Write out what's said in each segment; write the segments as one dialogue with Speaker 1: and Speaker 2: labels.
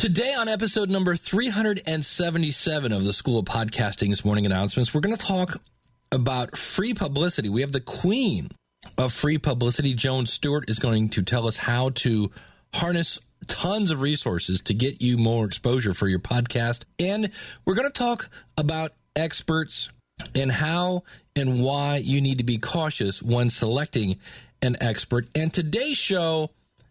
Speaker 1: Today on episode number 377 of the School of Podcasting's morning announcements, we're going to talk about free publicity. We have the queen of free publicity, Joan Stewart, is going to tell us how to harness tons of resources to get you more exposure for your podcast. And we're going to talk about experts and how and why you need to be cautious when selecting an expert. And today's show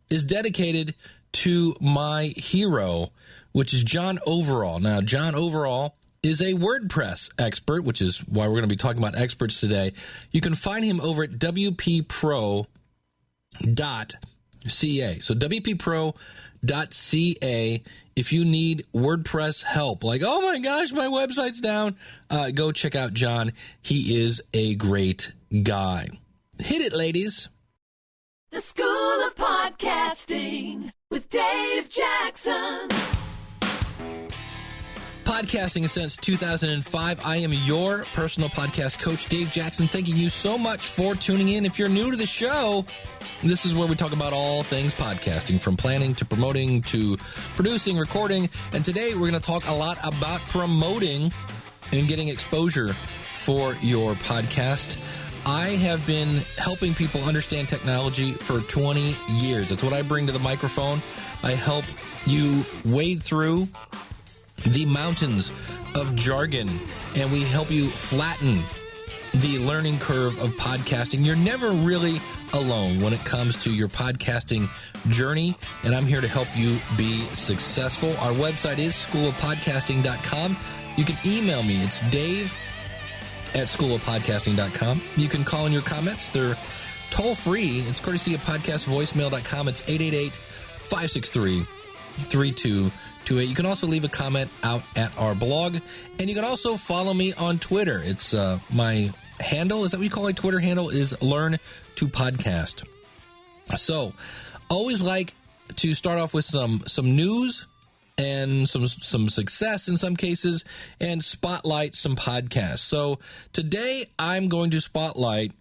Speaker 1: is dedicated to my hero, which is John Overall. Now, John Overall is a WordPress expert, which is why we're going to be talking about experts today. You can find him over at wppro.ca. So wppro.ca. If you need WordPress help, like, oh my gosh, my website's down, go check out John. He is a great guy. Hit it, ladies.
Speaker 2: The School of Podcasting with Dave Jackson.
Speaker 1: Podcasting since 2005. I am your personal podcast coach, Dave Jackson. Thanking you so much for tuning in. If you're new to the show, this is where we talk about all things podcasting, from planning to promoting to producing, recording. And today we're going to talk a lot about promoting and getting exposure for your podcast. I have been helping people understand technology for 20 years. That's what I bring to the microphone. I help you wade through the mountains of jargon, and we help you flatten the learning curve of podcasting. You're never really alone when it comes to your podcasting journey, and I'm here to help you be successful. Our website is schoolofpodcasting.com. You can email me. It's dave@schoolofpodcasting.com. You can call in your comments. They're toll-free. It's courtesy of podcastvoicemail.com. It's 888-563-3228. You can also leave a comment out at our blog, and you can also follow me on Twitter. It's my handle, is that what you call it? Twitter handle is Learn to Podcast. So, always like to start off with some news and some success in some cases, and spotlight some podcasts. So today I'm going to spotlight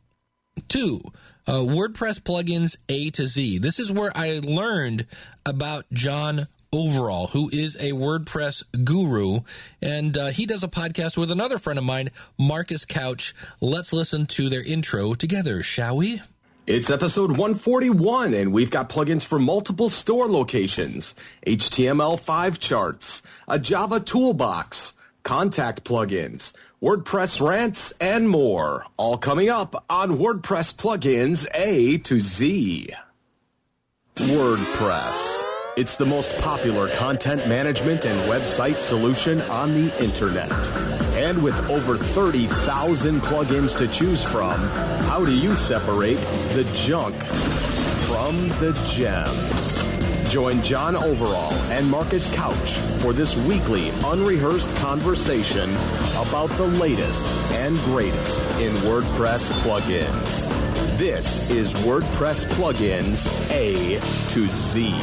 Speaker 1: two WordPress plugins A to Z. This is where I learned about John Overall, who is a WordPress guru, and he does a podcast with another friend of mine, Marcus Couch. Let's listen to their intro together, shall we?
Speaker 3: It's episode 141, and we've got plugins for multiple store locations, HTML5 charts, a Java toolbox, contact plugins, WordPress rants, and more. All coming up on WordPress plugins A to Z. WordPress. It's the most popular content management and website solution on the internet. And with over 30,000 plugins to choose from, how do you separate the junk from the gems? Join John Overall and Marcus Couch for this weekly unrehearsed conversation about the latest and greatest in WordPress plugins. This is WordPress plugins A to Z.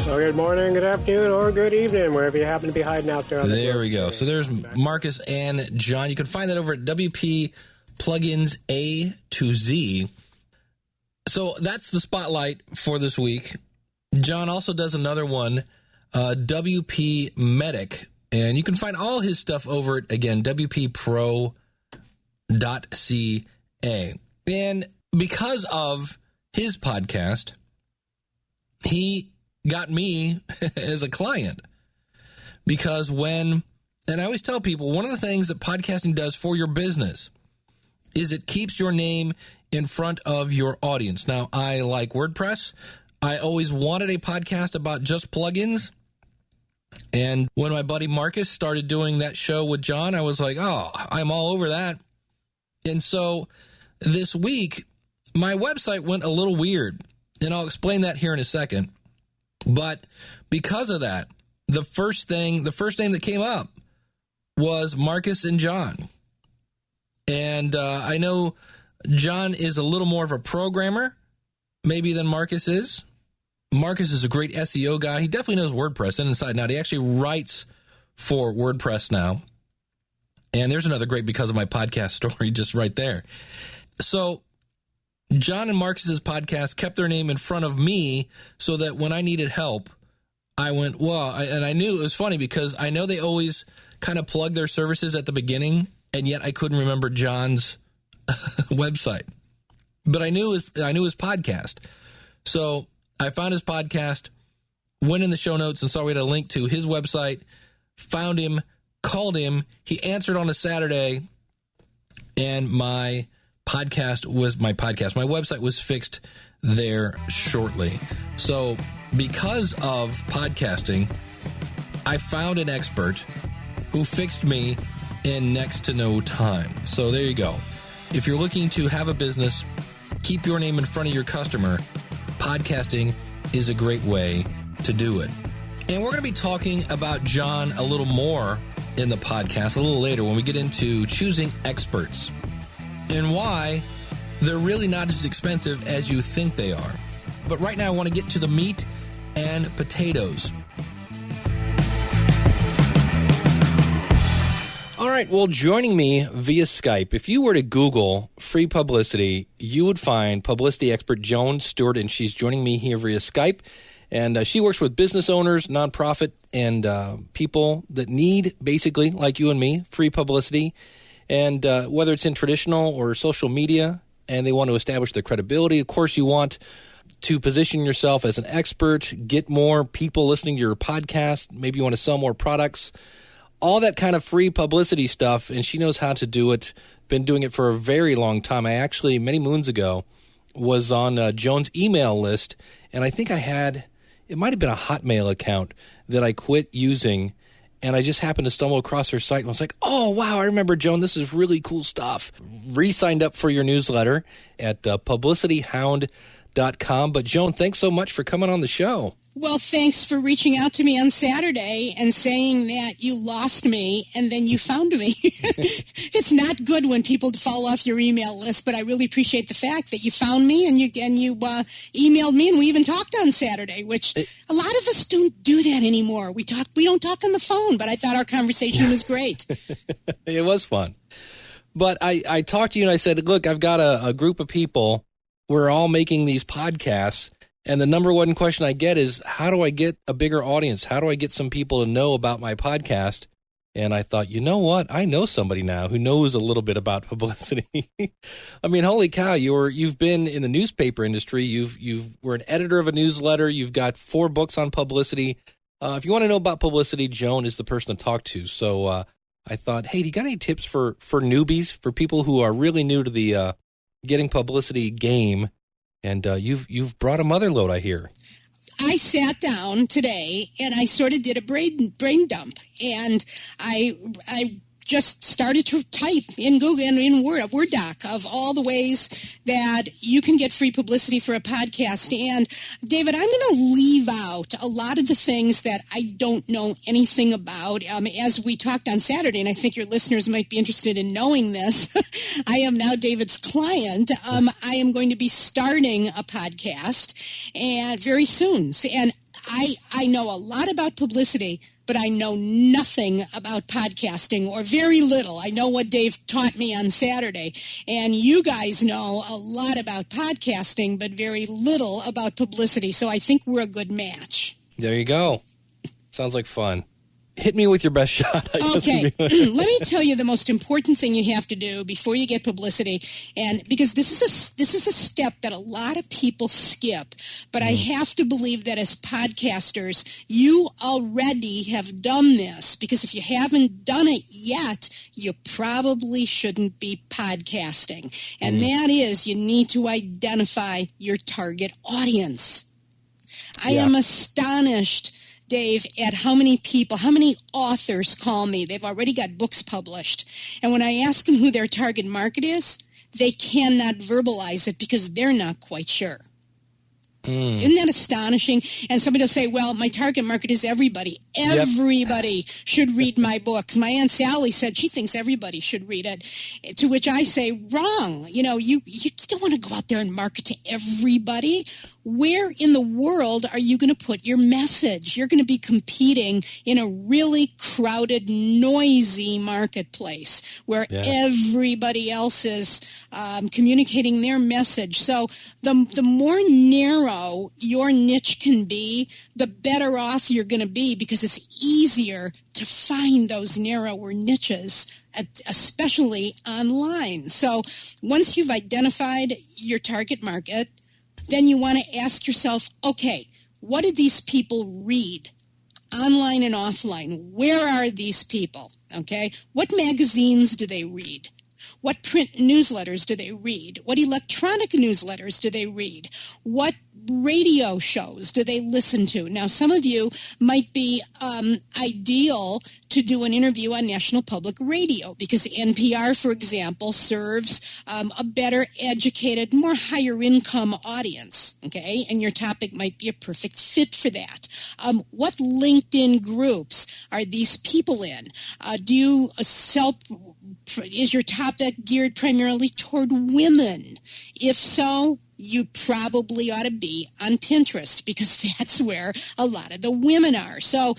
Speaker 4: Well, good morning, good afternoon, or good evening, wherever you happen to be hiding out there.
Speaker 1: There we go. So there's Marcus and John. You can find that over at WP Plugins A to Z. So that's the spotlight for this week. John also does another one, WP Medic. And you can find all his stuff over at, again, wppro.ca. And because of his podcast, he got me as a client, because and I always tell people, one of the things that podcasting does for your business is it keeps your name in front of your audience. Now, I like WordPress. I always wanted a podcast about just plugins. And when my buddy Marcus started doing that show with John, I was like, oh, I'm all over that. And so this week, my website went a little weird, and I'll explain that here in a second. But because of that, the first name that came up was Marcus and John. And I know John is a little more of a programmer, maybe, than Marcus is. Marcus is a great SEO guy. He definitely knows WordPress inside and out. He actually writes for WordPress now. And there's another great because of my podcast story just right there. So John and Marcus's podcast kept their name in front of me so that when I needed help, I went, and I knew it was funny because I know they always kind of plug their services at the beginning, and yet I couldn't remember John's website. But I knew his podcast. So I found his podcast, went in the show notes and saw we had a link to his website, found him, called him. He answered on a Saturday, and my website was fixed there shortly. So because of podcasting, I found an expert who fixed me in next to no time. So there you go. If you're looking to have a business, keep your name in front of your customer, podcasting is a great way to do it. And we're going to be talking about John a little more in the podcast a little later when we get into choosing experts and why they're really not as expensive as you think they are. But right now I want to get to the meat and potatoes. All right, well, joining me via Skype, if you were to Google free publicity, you would find publicity expert Joan Stewart, and she's joining me here via Skype. And she works with business owners, nonprofit, and people that need, basically, like you and me, free publicity. And whether it's in traditional or social media, and they want to establish their credibility. Of course, you want to position yourself as an expert, get more people listening to your podcast. Maybe you want to sell more products. All that kind of free publicity stuff, and she knows how to do it. Been doing it for a very long time. I actually, many moons ago, was on Joan's email list, and I think it might have been a Hotmail account that I quit using, and I just happened to stumble across her site and was like, oh, wow, I remember, Joan, this is really cool stuff. Re-signed up for your newsletter at publicityhound.com. But, Joan, thanks so much for coming on the show.
Speaker 5: Well, thanks for reaching out to me on Saturday and saying that you lost me and then you found me. It's not good when people fall off your email list, but I really appreciate the fact that you found me and you emailed me, and we even talked on Saturday, which a lot of us don't do that anymore. We don't talk on the phone, but I thought our conversation was great.
Speaker 1: It was fun. But I talked to you and I said, look, I've got a group of people. We're all making these podcasts. And the number one question I get is, how do I get a bigger audience? How do I get some people to know about my podcast? And I thought, you know what? I know somebody now who knows a little bit about publicity. I mean, holy cow, you've been in the newspaper industry. You were an editor of a newsletter. You've got 4 books on publicity. If you want to know about publicity, Joan is the person to talk to. So I thought, hey, do you got any tips for newbies, for people who are really new to the getting publicity game? And you've brought a mother load, I hear.
Speaker 5: I sat down today and I sort of did a brain dump, and I just started to type in Google and in Word doc of all the ways that you can get free publicity for a podcast. And David, I'm going to leave out a lot of the things that I don't know anything about. As we talked on Saturday, and I think your listeners might be interested in knowing this, I am now David's client. I am going to be starting a podcast and very soon. And I know a lot about publicity, but I know nothing about podcasting, or very little. I know what Dave taught me on Saturday. And you guys know a lot about podcasting, but very little about publicity. So I think we're a good match.
Speaker 1: There you go. Sounds like fun. Hit me with your best shot.
Speaker 5: Okay. Let me tell you the most important thing you have to do before you get publicity, and because this is a step that a lot of people skip, but I have to believe that as podcasters, you already have done this, because if you haven't done it yet, you probably shouldn't be podcasting. And that is, you need to identify your target audience. I am astonished, Dave, at how many authors call me. They've already got books published. And when I ask them who their target market is, they cannot verbalize it because they're not quite sure. Isn't that astonishing? And somebody will say, well, my target market is everybody. Everybody should read my books. My Aunt Sally said she thinks everybody should read it, to which I say, wrong. You don't want to go out there and market to everybody. where in the world are you going to put your message? You're going to be competing in a really crowded, noisy marketplace where everybody else is communicating their message. So the more narrow your niche can be, the better off you're going to be, because it's easier to find those narrower niches, especially online. So once you've identified your target market, then you want to ask yourself, okay, what do these people read online and offline? Where are these people? Okay, what magazines do they read? What print newsletters do they read? What electronic newsletters do they read? What radio shows do they listen to? Now, some of you might be ideal to do an interview on National Public Radio, because NPR, for example, serves a better educated, more higher income audience, okay? And your topic might be a perfect fit for that. What LinkedIn groups are these people in? Is your topic geared primarily toward women? If so, you probably ought to be on Pinterest, because that's where a lot of the women are. So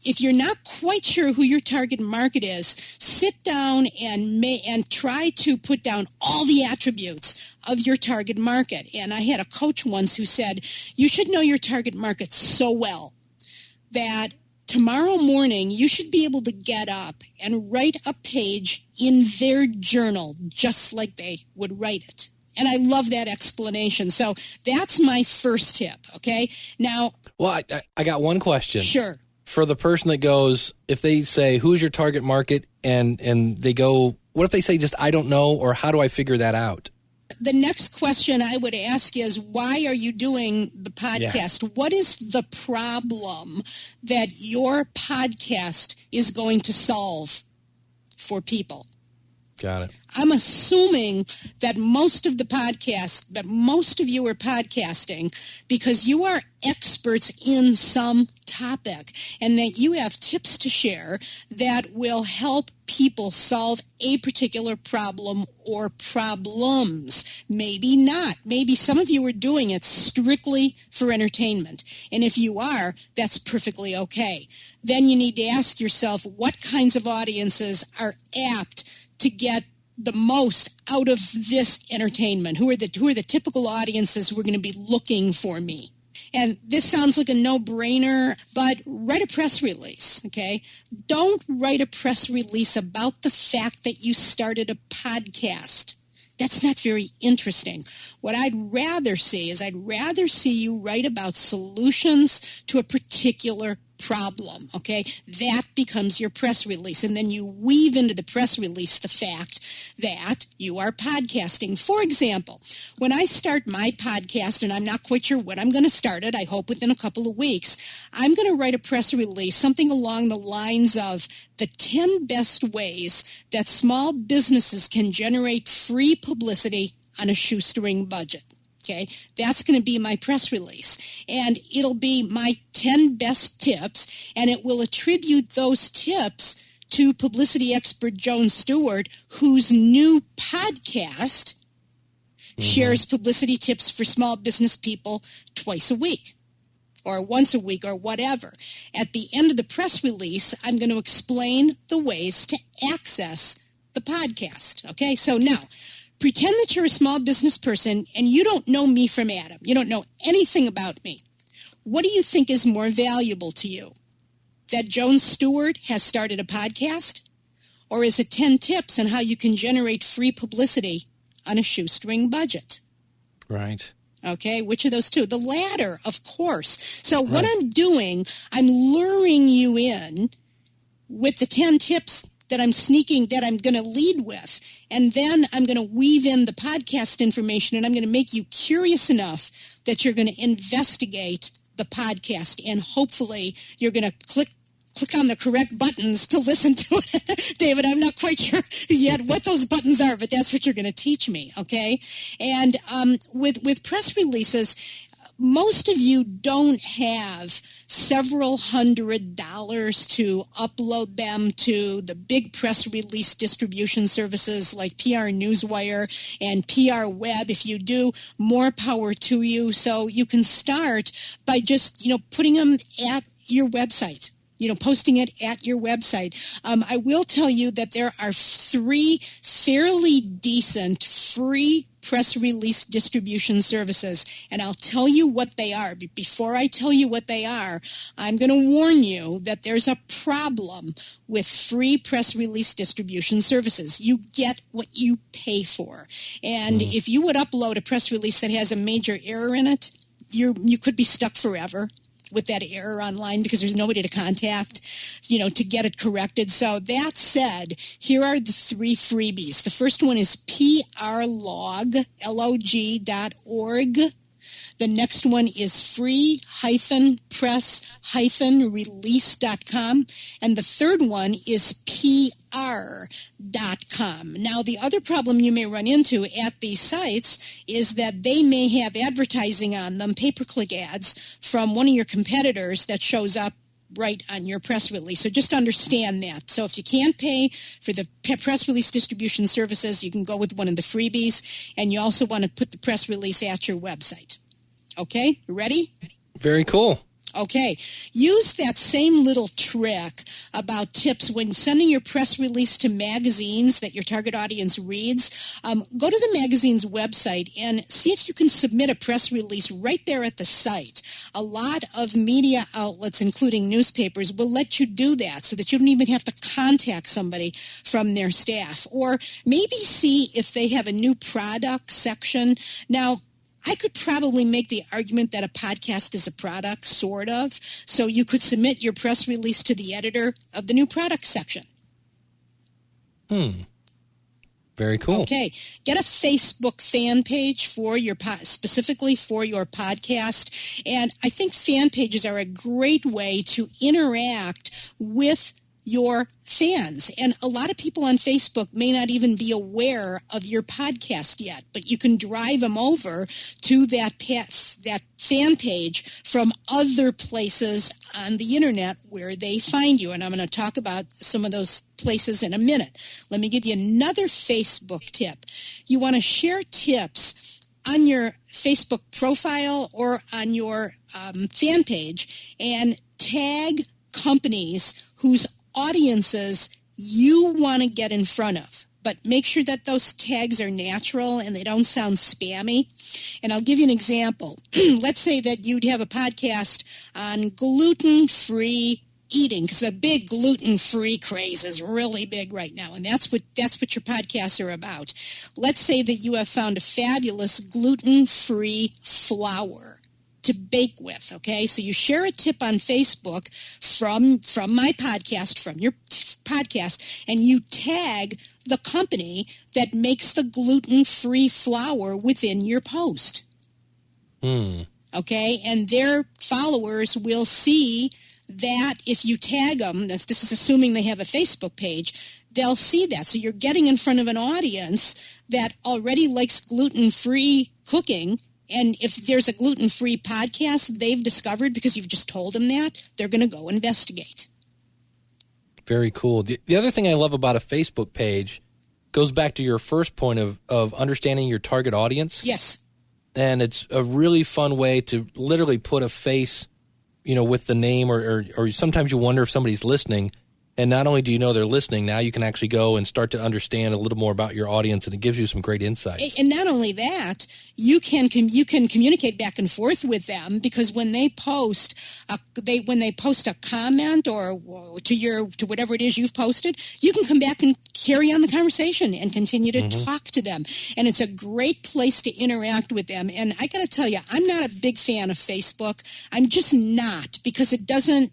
Speaker 5: if you're not quite sure who your target market is, sit down and try to put down all the attributes of your target market. And I had a coach once who said, you should know your target market so well that tomorrow morning you should be able to get up and write a page in their journal just like they would write it. And I love that explanation. So that's my first tip, okay? Now...
Speaker 1: Well, I got one question.
Speaker 5: Sure.
Speaker 1: For the person that goes, if they say, who's your target market? And they go, what if they say just, I don't know, or how do I figure that out?
Speaker 5: The next question I would ask is, why are you doing the podcast? Yeah. What is the problem that your podcast is going to solve for people?
Speaker 1: Got it.
Speaker 5: I'm assuming that most of you are podcasting because you are experts in some topic, and that you have tips to share that will help people solve a particular problem or problems. Maybe not. Maybe some of you are doing it strictly for entertainment. And if you are, that's perfectly okay. Then you need to ask yourself, what kinds of audiences are apt to get the most out of this entertainment? Who are the typical audiences who are going to be looking for me? And this sounds like a no-brainer, but write a press release, okay? Don't write a press release about the fact that you started a podcast. That's not very interesting. What I'd rather see you write about solutions to a particular problem, okay? That becomes your press release. And then you weave into the press release the fact that you are podcasting. For example, when I start my podcast, and I'm not quite sure when I'm going to start it, I hope within a couple of weeks, I'm going to write a press release, something along the lines of the 10 best ways that small businesses can generate free publicity on a shoestring budget. Okay, that's going to be my press release, and it'll be my 10 best tips, and it will attribute those tips to publicity expert Joan Stewart, whose new podcast shares publicity tips for small business people twice a week or once a week or whatever. At the end of the press release, I'm going to explain the ways to access the podcast. Okay, so now, pretend that you're a small business person and you don't know me from Adam. You don't know anything about me. What do you think is more valuable to you? That Joan Stewart has started a podcast? Or is it 10 tips on how you can generate free publicity on a shoestring budget?
Speaker 1: Right.
Speaker 5: Okay, which of those two? The latter, of course. So what I'm doing, I'm luring you in with the 10 tips that I'm going to lead with. And then I'm going to weave in the podcast information, and I'm going to make you curious enough that you're going to investigate the podcast, and hopefully you're going to click on the correct buttons to listen to it. David, I'm not quite sure yet what those buttons are, but that's what you're going to teach me, okay? And with press releases, most of you don't have several $100s to upload them to the big press release distribution services like PR Newswire and PR Web. If you do, more power to you. So you can start by just, putting them at your website. Posting it at your website. I will tell you that there are 3 fairly decent free press release distribution services, and I'll tell you what they are. But before I tell you what they are, I'm going to warn you that there's a problem with free press release distribution services. You get what you pay for. And if you would upload a press release that has a major error in it, you could be stuck forever with that error online because there's nobody to contact, to get it corrected. So that said, here are the 3 freebies. The first one is prlog.org. The next one is free-press-release.com. And the third one is PR.com. Now, the other problem you may run into at these sites is that they may have advertising on them, pay-per-click ads, from one of your competitors that shows up right on your press release. So just understand that. So if you can't pay for the press release distribution services, you can go with one of the freebies. And you also want to put the press release at your website. Okay, you ready?
Speaker 1: Very cool.
Speaker 5: Okay, use that same little trick about tips when sending your press release to magazines that your target audience reads. Go to the magazine's website and see if you can submit a press release right there at the site. A lot of media outlets, including newspapers, will let you do that so that you don't even have to contact somebody from their staff. Or maybe see if they have a new product section. Now, I could probably make the argument that a podcast is a product, sort of. So you could submit your press release to the editor of the new product section.
Speaker 1: Very cool.
Speaker 5: Okay. Get a Facebook fan page for your specifically for your podcast. And I think fan pages are a great way to interact with your fans. And a lot of people on Facebook may not even be aware of your podcast yet, but you can drive them over to that fan page from other places on the internet where they find you. And I'm going to talk about some of those places in a minute. Let me give you another Facebook tip. You want to share tips on your Facebook profile or on your fan page and tag companies whose audiences you want to get in front of. But make sure that those tags are natural and they don't sound spammy. And I'll give you an example. Let's say that you'd have a podcast on gluten-free eating, because the big gluten-free craze is really big right now, and that's what your podcasts are about. Let's say that you have found a fabulous gluten-free flour to bake with, okay? So you share a tip on Facebook from my podcast, from your podcast, and you tag the company that makes the gluten-free flour within your post. Okay? And their followers will see that if you tag them, this is assuming they have a Facebook page, they'll see that. So you're getting in front of an audience that already likes gluten-free cooking. And if there's a gluten-free podcast they've discovered because you've just told them that, they're going to go investigate.
Speaker 1: Very cool. The other thing I love about a Facebook page goes back to your first point of understanding your target audience.
Speaker 5: Yes.
Speaker 1: And it's a really fun way to literally put a face, with the name, or sometimes you wonder if somebody's listening. And not only do you know they're listening, now you can actually go and start to understand a little more about your audience, and it gives you some great insights.
Speaker 5: And not only that, you can communicate back and forth with them, because when they post a comment or to whatever it is you've posted, you can come back and carry on the conversation and continue to talk to them. And it's a great place to interact with them. And I got to tell you, I'm not a big fan of Facebook. I'm just not, because it doesn't.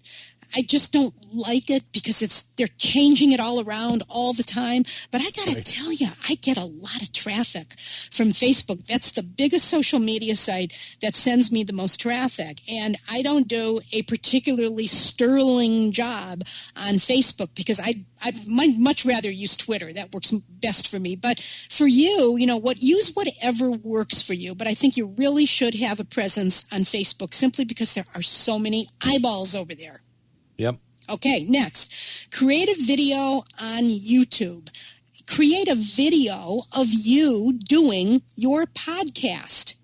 Speaker 5: I just don't like it because they're changing it all around all the time. But I got to tell you, I get a lot of traffic from Facebook. That's the biggest social media site that sends me the most traffic. And I don't do a particularly sterling job on Facebook because I might much rather use Twitter. That works best for me. But for you, use whatever works for you. But I think you really should have a presence on Facebook simply because there are so many eyeballs over there.
Speaker 1: Yep.
Speaker 5: Okay, next, create a video on YouTube. Create a video of you doing your podcast.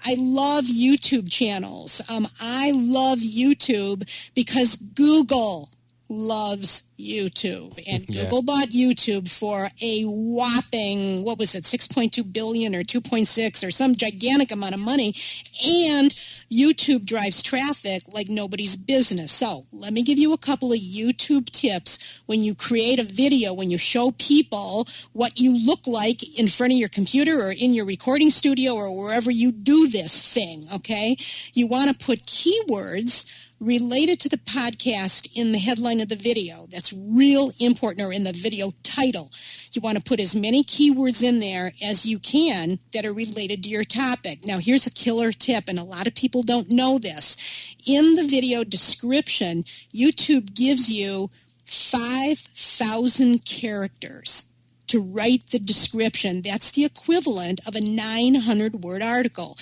Speaker 5: I love YouTube channels. I love YouTube because Google loves YouTube. And Google bought YouTube for a whopping, 6.2 billion or 2.6 or some gigantic amount of money. And YouTube drives traffic like nobody's business. So let me give you a couple of YouTube tips when you create a video, when you show people what you look like in front of your computer or in your recording studio or wherever you do this thing, okay? You want to put keywords related to the podcast in the headline of the video. That's real important, or in the video title. You want to put as many keywords in there as you can that are related to your topic. Now, here's a killer tip, and a lot of people don't know this. In the video description, YouTube gives you 5,000 characters to write the description. That's the equivalent of a 900-word article.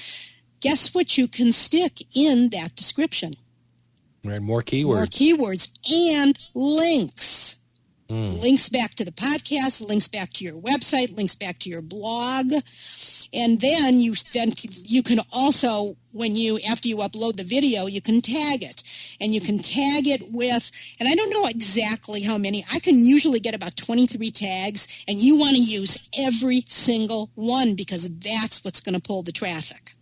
Speaker 5: Guess what you can stick in that description?
Speaker 1: Right, more keywords.
Speaker 5: More keywords and links. Links back to the podcast, links back to your website, links back to your blog. And then you can also, after you upload the video, you can tag it. And you can tag it with, and I don't know exactly how many, I can usually get about 23 tags, and you want to use every single one because that's what's going to pull the traffic.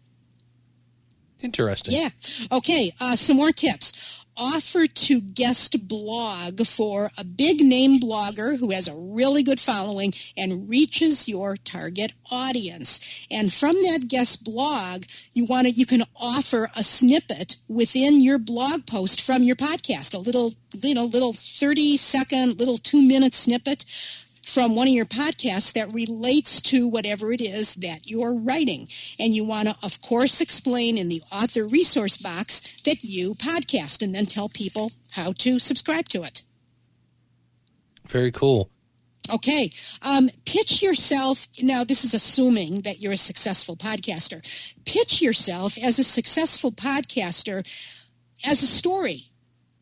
Speaker 1: Interesting.
Speaker 5: Yeah. Okay, some more tips. Offer to guest blog for a big name blogger who has a really good following and reaches your target audience. And from that guest blog, you can offer a snippet within your blog post from your podcast, a little 30-second, little 2-minute snippet from one of your podcasts that relates to whatever it is that you're writing. And you want to, of course, explain in the author resource box that you podcast and then tell people how to subscribe to it.
Speaker 1: Very cool.
Speaker 5: Okay. Pitch yourself. Now, this is assuming that you're a successful podcaster. Pitch yourself as a successful podcaster as a story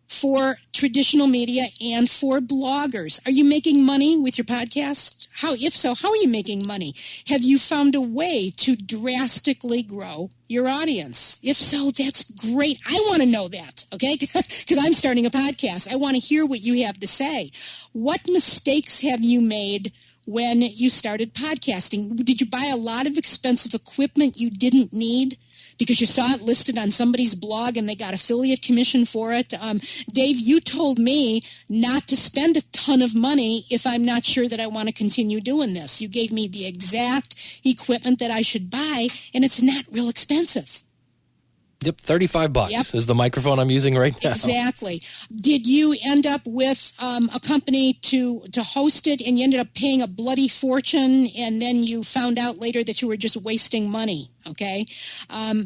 Speaker 5: for traditional media and for bloggers. Are you making money with your podcast? If so, how are you making money? Have you found a way to drastically grow your audience? If so, that's great. I want to know that, okay? Because I'm starting a podcast. I want to hear what you have to say. What mistakes have you made when you started podcasting? Did you buy a lot of expensive equipment you didn't need because you saw it listed on somebody's blog and they got affiliate commission for it? Dave, you told me not to spend a ton of money if I'm not sure that I want to continue doing this. You gave me the exact equipment that I should buy, and it's not real expensive.
Speaker 1: Yep, $35 is the microphone I'm using right now.
Speaker 5: Exactly. Did you end up with a company to host it, and you ended up paying a bloody fortune, and then you found out later that you were just wasting money? Okay,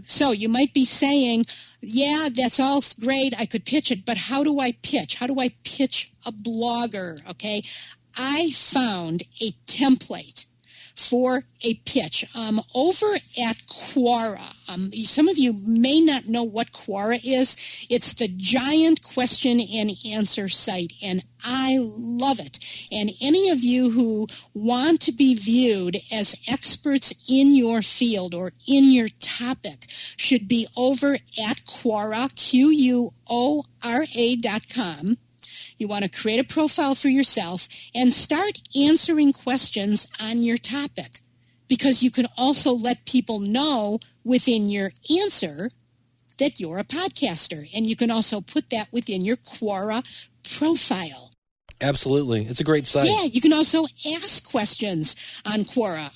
Speaker 5: so you might be saying, yeah, that's all great, I could pitch it, but how do I pitch? How do I pitch a blogger? Okay, I found a template for a pitch over at Quora. Some of you may not know what Quora is. It's the giant question and answer site, and I love it. And any of you who want to be viewed as experts in your field or in your topic should be over at Quora, QUORA.com. You want to create a profile for yourself and start answering questions on your topic, because you can also let people know within your answer that you're a podcaster, and you can also put that within your Quora profile.
Speaker 1: Absolutely. It's a great site.
Speaker 5: Yeah, you can also ask questions on Quora.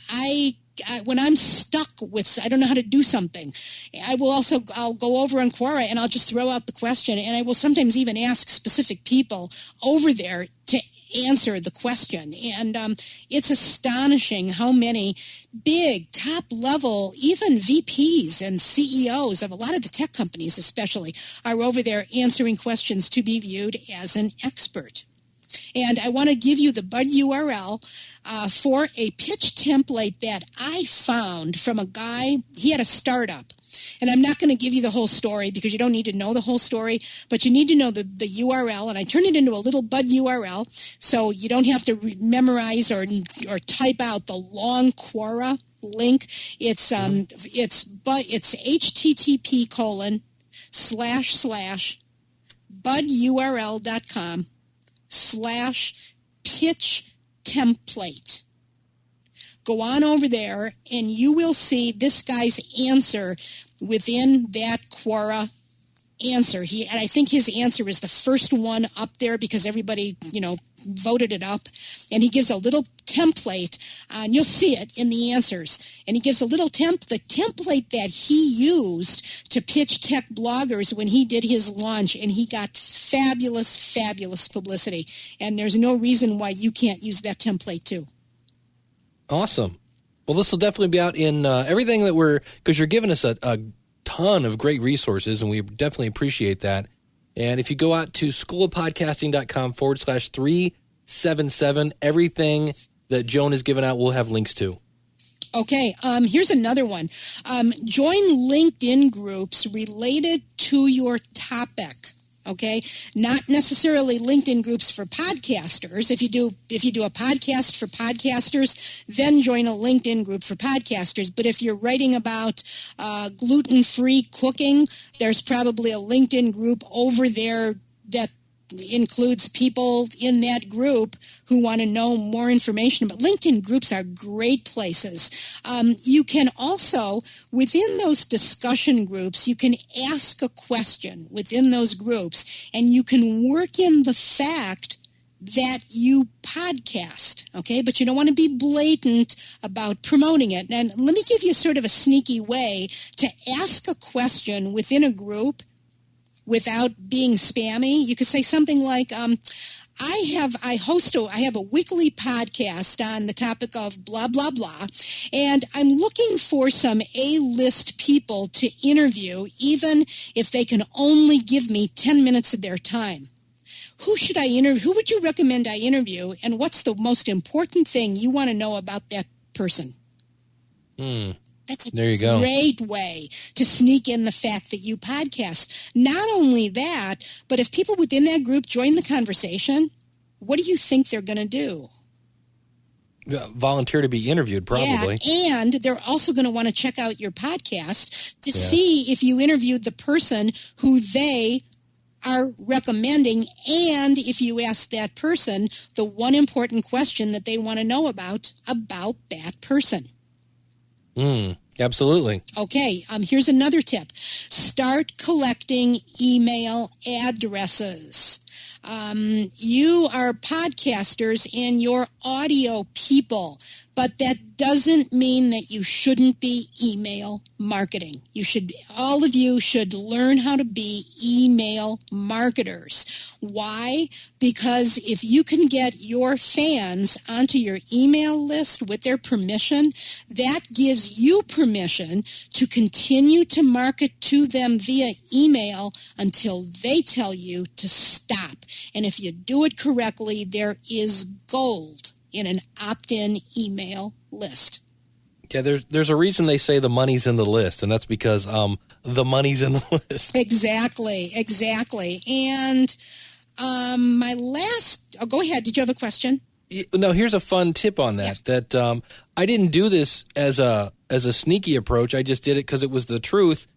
Speaker 5: I when I'm stuck with, I don't know how to do something, I'll go over on Quora and I'll just throw out the question, and I will sometimes even ask specific people over there to answer the question. And it's astonishing how many big top level, even VPs and CEOs of a lot of the tech companies especially, are over there answering questions to be viewed as an expert. And I want to give you the Bud URL for a pitch template that I found from a guy. He had a startup. And I'm not going to give you the whole story because you don't need to know the whole story, but you need to know the URL. And I turned it into a little Bud URL so you don't have to memorize or type out the long Quora link. It's http://budurl.com/pitch template. Go on over there and you will see this guy's answer within that Quora answer. And I think his answer is the first one up there because everybody, voted it up. And he gives a little template, and you'll see it in the answers. And he gives a little the template that he used to pitch tech bloggers when he did his launch, and he got fabulous, fabulous publicity. And there's no reason why you can't use that template too.
Speaker 6: Awesome. Well, this will definitely be out in everything that because you're giving us a ton of great resources, and we definitely appreciate that. And if you go out to schoolofpodcasting.com/377, everything that Joan has given out, we'll have links to.
Speaker 5: Okay. Here's another one. Join LinkedIn groups related to your topic. Okay, not necessarily LinkedIn groups for podcasters. If you do a podcast for podcasters, then join a LinkedIn group for podcasters. But if you're writing about gluten-free cooking, there's probably a LinkedIn group over there that includes people in that group who want to know more information. But LinkedIn groups are great places. You can also, within those discussion groups, you can ask a question within those groups, and you can work in the fact that you podcast, okay? But you don't want to be blatant about promoting it. And let me give you sort of a sneaky way to ask a question within a group without being spammy. You could say something like, I have a weekly podcast on the topic of blah, blah, blah, and I'm looking for some A-list people to interview, even if they can only give me 10 minutes of their time. Who should I interview? Who would you recommend I interview, and what's the most important thing you want to know about that person? That's a great way to sneak in the fact that you podcast. Not only that, but if people within that group join the conversation, what do you think they're going to do?
Speaker 6: Volunteer to be interviewed, probably.
Speaker 5: Yeah, and they're also going to want to check out your podcast to see if you interviewed the person who they are recommending, and if you ask that person the one important question that they want to know about that person.
Speaker 6: Absolutely.
Speaker 5: Okay, here's another tip. Start collecting email addresses. You are podcasters and you're audio people, but that doesn't mean that you shouldn't be email marketing. All of you should learn how to be email marketers. Why? Because if you can get your fans onto your email list with their permission, that gives you permission to continue to market to them via email until they tell you to stop. And if you do it correctly, there is gold in an opt-in email list.
Speaker 6: Yeah, there's a reason they say the money's in the list, and that's because the money's in the list.
Speaker 5: Exactly. And go ahead. Did you have a question?
Speaker 6: No, here's a fun tip on that. Yeah. That I didn't do this as a sneaky approach. I just did it because it was the truth,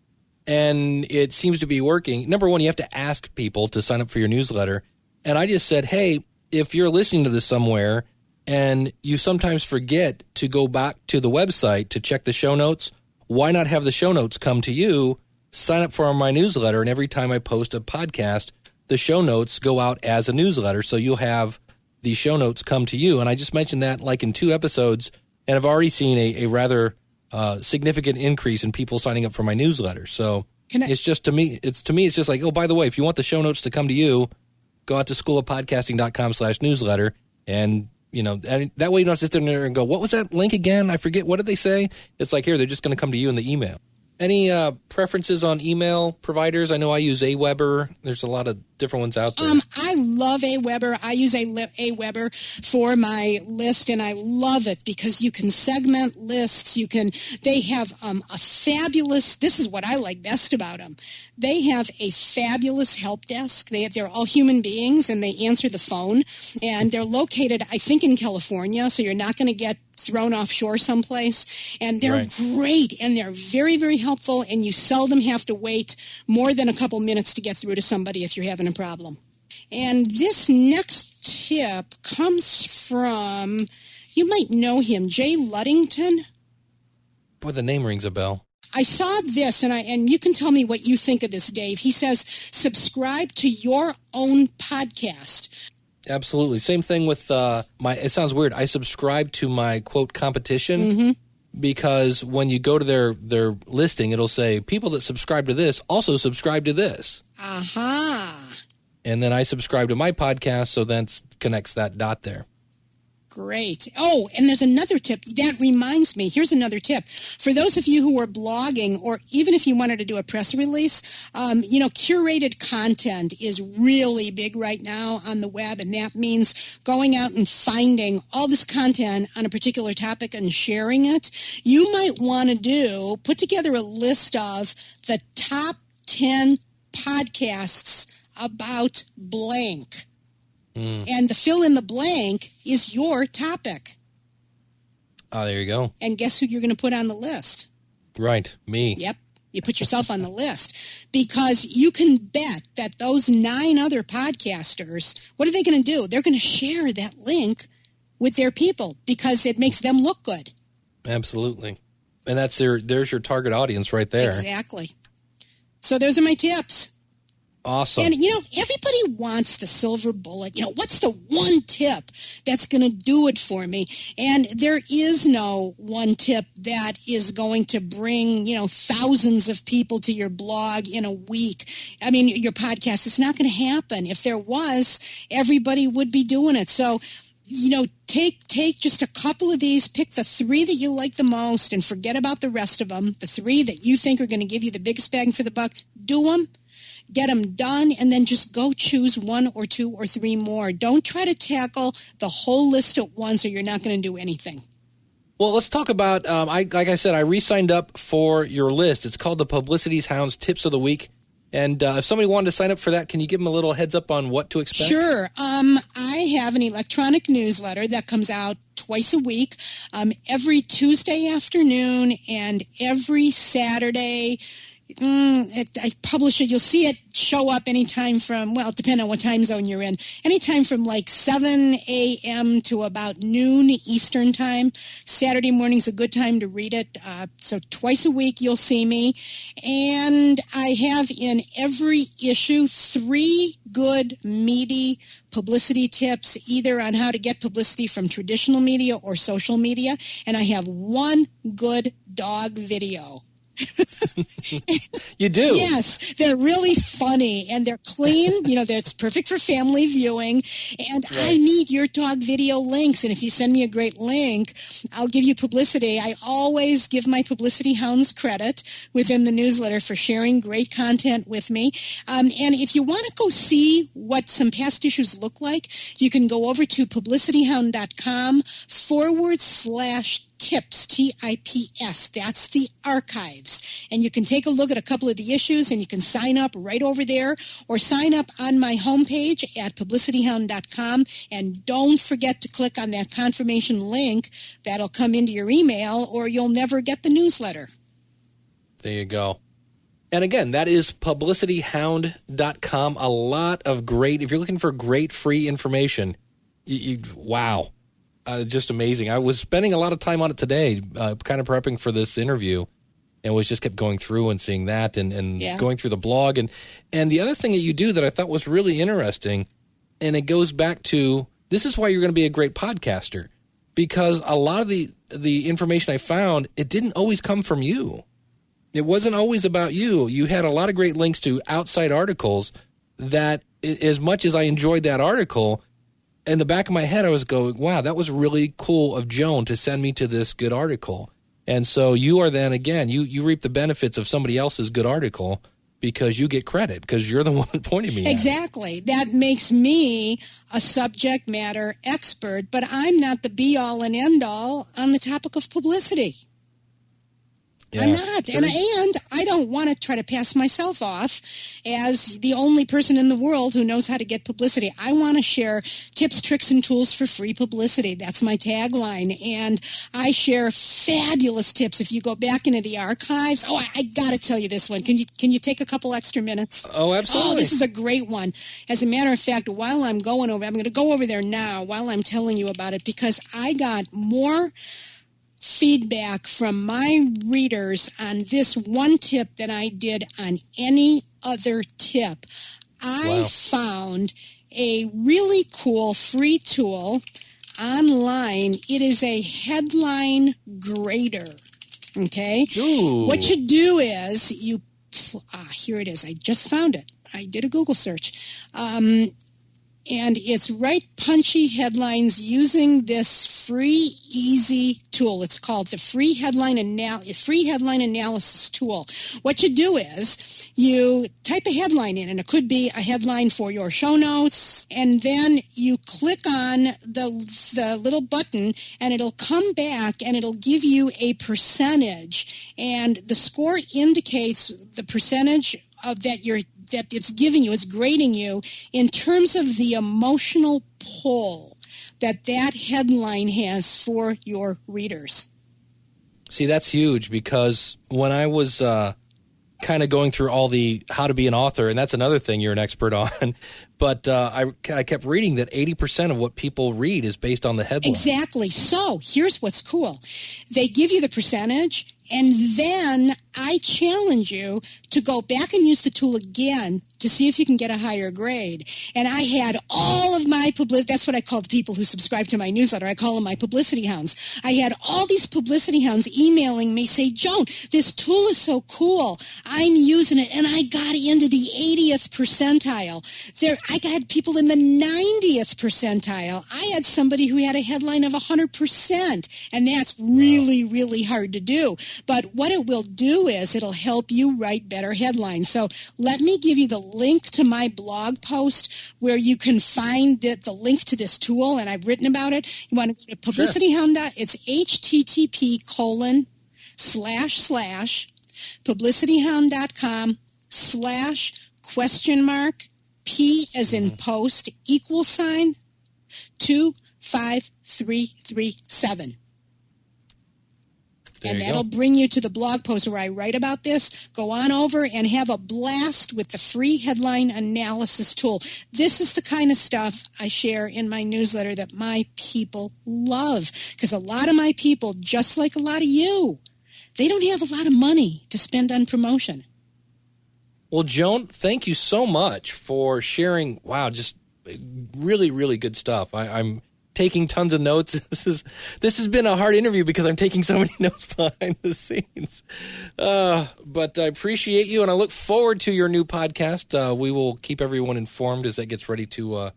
Speaker 6: and it seems to be working. Number one, you have to ask people to sign up for your newsletter, and I just said, hey, if you're listening to this somewhere and you sometimes forget to go back to the website to check the show notes, why not have the show notes come to you? Sign up for my newsletter, and every time I post a podcast, the show notes go out as a newsletter, so you'll have the show notes come to you. And I just mentioned that like in 2 episodes And I've already seen a rather significant increase in people signing up for my newsletter. So it's just it's just like, oh, by the way, if you want the show notes to come to you, go out to schoolofpodcasting.com/newsletter. And, and that way you don't have to sit there and go, what was that link again? I forget. What did they say? It's like, here, they're just going to come to you in the email. Any preferences on email providers? I know I use Aweber. There's a lot of different ones out there.
Speaker 5: I love Aweber. I use Aweber for my list, and I love it because you can segment lists. They have a fabulous, this is what I like best about them. They have a fabulous help desk. They're all human beings, and they answer the phone, and they're located, I think, in California, so you're not going to get thrown offshore someplace, and they're great, and they're very, very helpful, and you seldom have to wait more than a couple minutes to get through to somebody if you're having a problem. And this next tip comes from, you might know him, Jay Luddington.
Speaker 6: Boy, the name rings a bell.
Speaker 5: I saw this, and you can tell me what you think of this, Dave. He says, subscribe to your own podcast.
Speaker 6: Absolutely. Same thing with it sounds weird. I subscribe to my, quote, competition because when you go to their listing, it'll say people that subscribe to this also subscribe to this.
Speaker 5: Aha.
Speaker 6: And then I subscribe to my podcast, so then connects that dot there.
Speaker 5: Great. Oh, and there's another tip. That reminds me. Here's another tip. For those of you who are blogging, or even if you wanted to do a press release, curated content is really big right now on the web, and that means going out and finding all this content on a particular topic and sharing it. You might want to put together a list of the top 10 podcasts about blank. And the fill in the blank is your topic.
Speaker 6: Oh, there you go.
Speaker 5: And guess who you're going to put on the list?
Speaker 6: Right, me.
Speaker 5: Yep, you put yourself on the list. Because you can bet that those 9 other podcasters, what are they going to do? They're going to share that link with their people because it makes them look good.
Speaker 6: Absolutely. And there's your target audience right there.
Speaker 5: Exactly. So those are my tips.
Speaker 6: Awesome.
Speaker 5: And, everybody wants the silver bullet. What's the one tip that's going to do it for me? And there is no one tip that is going to bring, thousands of people to your blog in a week. I mean, your podcast, it's not going to happen. If there was, everybody would be doing it. So, take just a couple of these, pick the 3 that you like the most and forget about the rest of them. The 3 that you think are going to give you the biggest bang for the buck, do them. Get them done, and then just go choose 1 or 2 or 3 more. Don't try to tackle the whole list at once, or you're not going to do anything.
Speaker 6: Well, let's talk about, like I said, I re-signed up for your list. It's called the Publicity Hounds Tips of the Week. And if somebody wanted to sign up for that, can you give them a little heads up on what to expect?
Speaker 5: Sure. I have an electronic newsletter that comes out twice a week, every Tuesday afternoon and every Saturday. I publish it. You'll see it show up anytime from, depending on what time zone you're in, anytime from like 7 a.m. to about noon Eastern time. Saturday morning's a good time to read it. So twice a week you'll see me. And I have in every issue 3 good, meaty publicity tips, either on how to get publicity from traditional media or social media. And I have 1 good dog video.
Speaker 6: You do?
Speaker 5: Yes, they're really funny and they're clean. It's perfect for family viewing. And right. I need your dog video links. And if you send me a great link, I'll give you publicity. I always give my Publicity Hounds credit within the newsletter for sharing great content with me. And if you want to go see what some past issues look like, you can go over to publicityhound.com/tips, TIPS. That's the archives. And you can take a look at a couple of the issues and you can sign up right over there or sign up on my homepage at publicityhound.com. And don't forget to click on that confirmation link. That'll come into your email or you'll never get the newsletter.
Speaker 6: There you go. And again, that is publicityhound.com. A lot of great, if you're looking for great free information, wow. Just amazing. I was spending a lot of time on it today, kind of prepping for this interview, and was just kept going through and seeing that and going through the blog. And the other thing that you do that I thought was really interesting, and it goes back to, this is why you're going to be a great podcaster, because a lot of the information I found, it didn't always come from you. It wasn't always about you. You had a lot of great links to outside articles that, as much as I enjoyed that article, in the back of my head I was going, wow, that was really cool of Joan to send me to this good article. And so you are then, again, you reap the benefits of somebody else's good article because you get credit because you're the one pointing me
Speaker 5: Exactly. That makes me a subject matter expert, but I'm not the be-all and end-all on the topic of publicity. Yeah. I'm not. And I don't want to try to pass myself off as the only person in the world who knows how to get publicity. I want to share tips, tricks, and tools for free publicity. That's my tagline. And I share fabulous tips. If you go back into the archives, I got to tell you this one. Can you take a couple extra minutes?
Speaker 6: Oh, absolutely.
Speaker 5: Oh, this is a great one. As a matter of fact, while I'm going over, I'm going to go over there now while I'm telling you about it because I got more feedback from my readers on this one tip than I did on any other tip. I found a really cool free tool online. It is a headline grader. Okay?
Speaker 6: Ooh.
Speaker 5: What you do is here it is. I just found it. I did a Google search. And it's write punchy headlines using this free, easy tool. It's called the free headline analysis tool. What you do is you type a headline in, and it could be a headline for your show notes, and then you click on the little button, and it'll come back, and it'll give you a percentage, and the score indicates the percentage of that it's giving you, it's grading you in terms of the emotional pull that headline has for your readers.
Speaker 6: See, that's huge because when I was kind of going through all the how to be an author, and that's another thing you're an expert on, but I kept reading that 80% of what people read is based on the headline.
Speaker 5: Exactly. So here's what's cool. They give you the percentage, and then I challenge you to go back and use the tool again to see if you can get a higher grade. And I had all of my publicity. That's what I call the people who subscribe to my newsletter. I call them my publicity hounds. I had all these publicity hounds emailing me, say, Joan, this tool is so cool. I'm using it, and I got into the 80th percentile. I got people in the 90th percentile. I had somebody who had a headline of 100%, and that's really, really hard to do. But what it will do is it'll help you write better headlines. So let me give you the link to my blog post where you can find the link to this tool, and I've written about it. You want to go to Publicity Hound. It's http://publicityhound.com/?? P as in post =, 25337. And that'll bring you to the blog post where I write about this. Go on over and have a blast with the free headline analysis tool. This is the kind of stuff I share in my newsletter that my people love. Because a lot of my people, just like a lot of you, they don't have a lot of money to spend on promotion.
Speaker 6: Well, Joan, thank you so much for sharing. Wow, just really, really good stuff. I'm taking tons of notes. This has been a hard interview because I'm taking so many notes behind the scenes. But I appreciate you, and I look forward to your new podcast. We will keep everyone informed as that gets ready to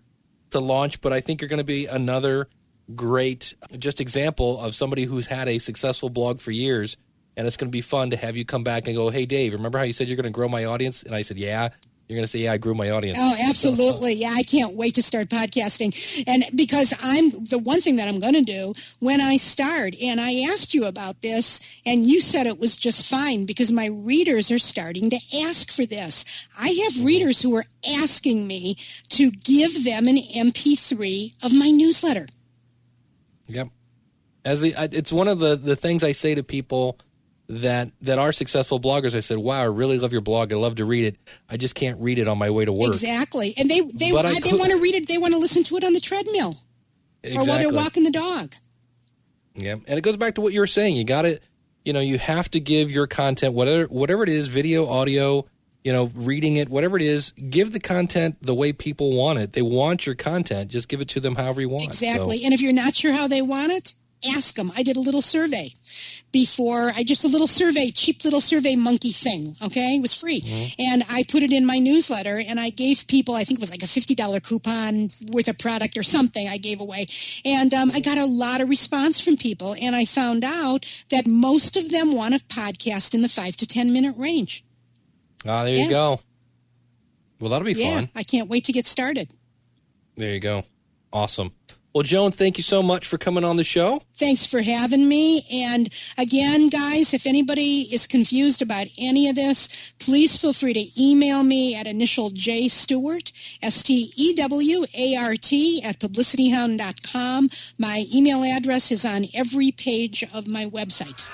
Speaker 6: launch. But I think you're going to be another great just example of somebody who's had a successful blog for years. And it's going to be fun to have you come back and go, hey, Dave, remember how you said you're going to grow my audience? And I said, yeah. You're going to say, yeah, I grew my audience.
Speaker 5: Oh, absolutely. Yeah, I can't wait to start podcasting. And because the one thing that I'm going to do when I start, and I asked you about this, and you said it was just fine because my readers are starting to ask for this. I have readers who are asking me to give them an MP3 of my newsletter.
Speaker 6: Yep. It's one of the things I say to people that are successful bloggers. I said, wow, I really love your blog. I love to read it. I just can't read it on my way to work.
Speaker 5: Exactly. And they want to read it. They want to listen to it on the treadmill or while they're walking the dog.
Speaker 6: Yeah. And it goes back to what you were saying. You got to, you have to give your content, whatever it is, video, audio, reading it, whatever it is, give the content the way people want it. They want your content. Just give it to them however you want.
Speaker 5: Exactly. So. And if you're not sure how they want it, ask them. I did a little survey before, cheap little survey monkey thing, okay? It was free. Mm-hmm. And I put it in my newsletter, and I gave people, I think it was like a $50 coupon worth of product or something I gave away. And I got a lot of response from people, and I found out that most of them want a podcast in the 5 to 10 minute range.
Speaker 6: Ah, there you go. Well, that'll be fun.
Speaker 5: I can't wait to get started.
Speaker 6: There you go. Awesome. Well, Joan, thank you so much for coming on the show.
Speaker 5: Thanks for having me. And again, guys, if anybody is confused about any of this, please feel free to email me at initial J Stewart, Stewart, at publicityhound.com. My email address is on every page of my website.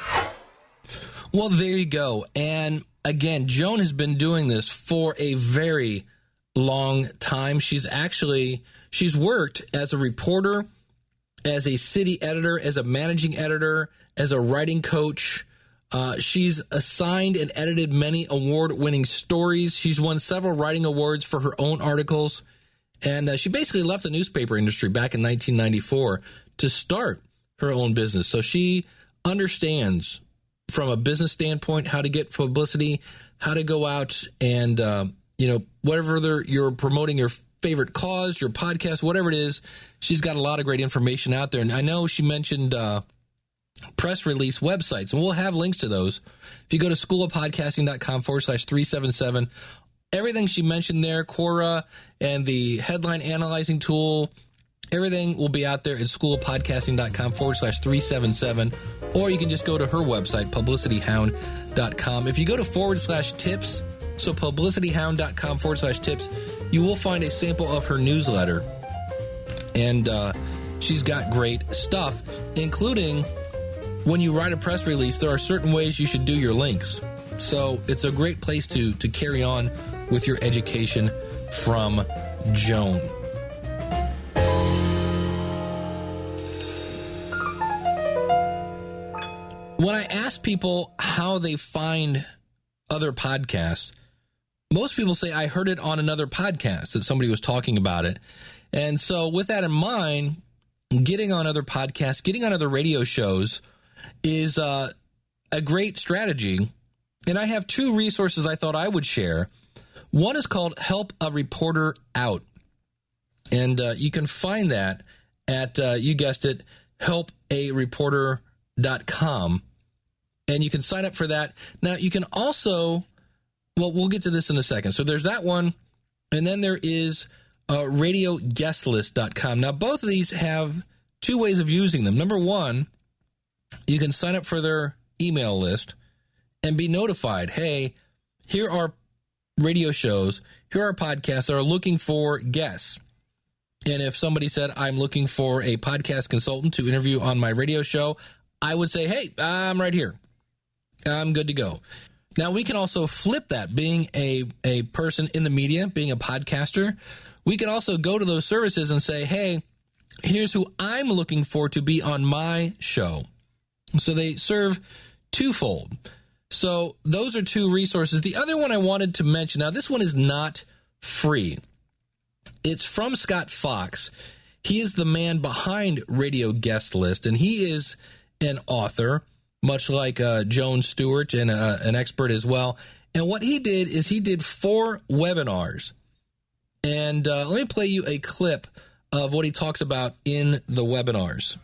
Speaker 1: Well, there you go. And again, Joan has been doing this for a very long time. She's worked as a reporter, as a city editor, as a managing editor, as a writing coach. She's assigned and edited many award-winning stories. She's won several writing awards for her own articles. And she basically left the newspaper industry back in 1994 to start her own business. So she understands from a business standpoint how to get publicity, how to go out and, whatever you're promoting your favorite cause, your podcast, whatever it is, she's got a lot of great information out there. And I know she mentioned press release websites, and we'll have links to those. If you go to schoolofpodcasting.com/377, everything she mentioned there, Quora and the headline analyzing tool, everything will be out there at schoolofpodcasting.com/377, or you can just go to her website, publicityhound.com. If you go to /tips, so publicityhound.com/tips, you will find a sample of her newsletter. And she's got great stuff, including when you write a press release, there are certain ways you should do your links. So it's a great place to carry on with your education from Joan. When I ask people how they find other podcasts, most people say, I heard it on another podcast, that somebody was talking about it. And so with that in mind, getting on other podcasts, getting on other radio shows is a great strategy. And I have two resources I thought I would share. One is called Help a Reporter Out. And you can find that at, you guessed it, helpareporter.com. And you can sign up for that. Now, you can also, we'll get to this in a second. So there's that one. And then there is radioguestlist.com. Now, both of these have two ways of using them. Number one, you can sign up for their email list and be notified, hey, here are radio shows, here are podcasts that are looking for guests. And if somebody said, I'm looking for a podcast consultant to interview on my radio show, I would say, hey, I'm right here. I'm good to go. Now, we can also flip that. Being a person in the media, being a podcaster, we can also go to those services and say, hey, here's who I'm looking for to be on my show. So they serve twofold. So those are two resources. The other one I wanted to mention, now this one is not free. It's from Scott Fox. He is the man behind Radio Guest List, and he is an author, much like Joan Stewart, and an expert as well. And what he did is he did 4 webinars. And let me play you a clip of what he talks about in the webinars.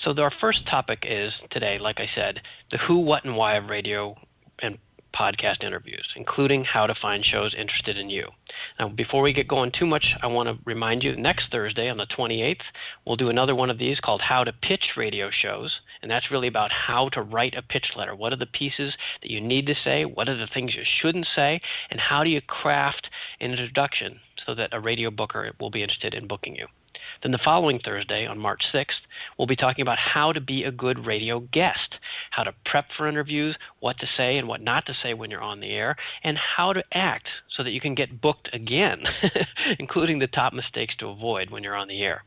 Speaker 7: So our first topic is today, like I said, the who, what, and why of radio and podcast interviews, including how to find shows interested in you. Now, before we get going too much, I want to remind you, next Thursday on the 28th, we'll do another one of these called How to Pitch Radio Shows, and that's really about how to write a pitch letter. What are the pieces that you need to say? What are the things you shouldn't say? And how do you craft an introduction so that a radio booker will be interested in booking you? Then the following Thursday, on March 6th, we'll be talking about how to be a good radio guest, how to prep for interviews, what to say and what not to say when you're on the air, and how to act so that you can get booked again, including the top mistakes to avoid when you're on the air.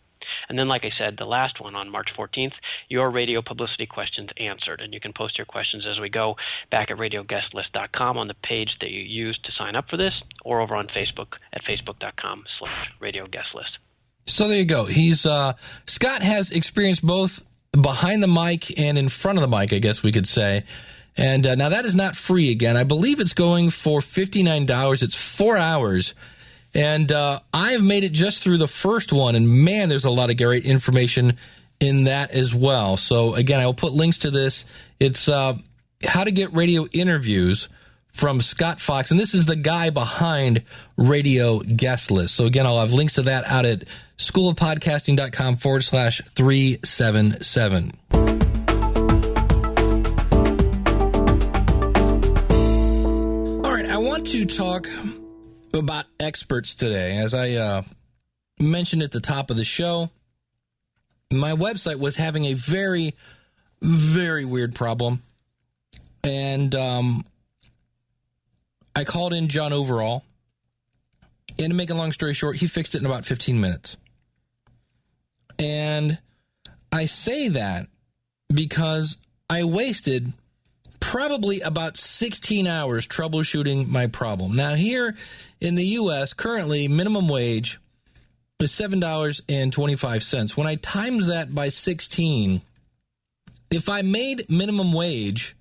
Speaker 7: And then, like I said, the last one on March 14th, your radio publicity questions answered. And you can post your questions as we go back at radioguestlist.com on the page that you used to sign up for this, or over on Facebook at facebook.com/radioguestlist.
Speaker 1: So there you go. He's Scott has experienced both behind the mic and in front of the mic, I guess we could say. And now that is not free again. I believe it's going for $59. It's 4 hours. And I've made it just through the first one. And man, there's a lot of great information in that as well. So again, I will put links to this. It's how to get radio interviews from Scott Fox. And this is the guy behind Radio Guest List. So again, I'll have links to that out at schoolofpodcasting.com/377. All right, I want to talk about experts today. As I mentioned at the top of the show, my website was having a very, very weird problem. And I called in John Overall. And to make a long story short, he fixed it in about 15 minutes. And I say that because I wasted probably about 16 hours troubleshooting my problem. Now, here in the U.S., currently, minimum wage is $7.25. When I times that by 16, if I made minimum wage,